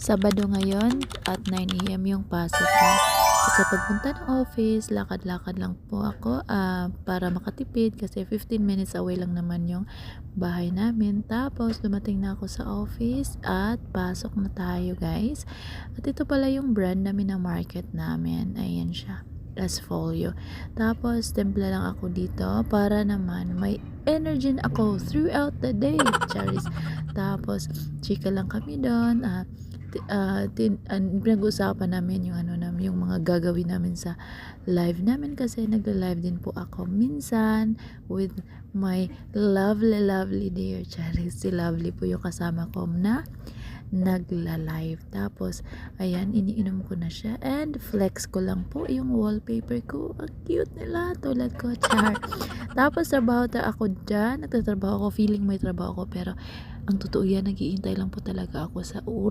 Sabado ngayon at 9 AM yung pasok ko. At sa pagpunta ng office, lakad-lakad lang po ako para makatipid kasi 15 minutes away lang naman yung bahay namin. Tapos dumating na ako sa office at pasok na tayo, guys. At ito pala yung brand na minamarket namin. Ayan siya. Folio. Tapos templa lang ako dito para naman may energy ako throughout the day. Charis. Tapos chika lang kami doon. Pinag-usapan namin yung ano namin, yung mga gagawin namin sa live namin kasi nagla-live din po ako minsan with my lovely dear Charis. Si Lovely po yung kasama ko na nagla-live. Tapos ayan, iniinom ko na siya and flex ko lang po yung wallpaper ko. Ang cute nila, tulad ko, char. Tapos trabaho ako dyan, nagtatrabaho ako, feeling may trabaho ako, pero ang totoo yan, nag-iintay lang po talaga ako sa oras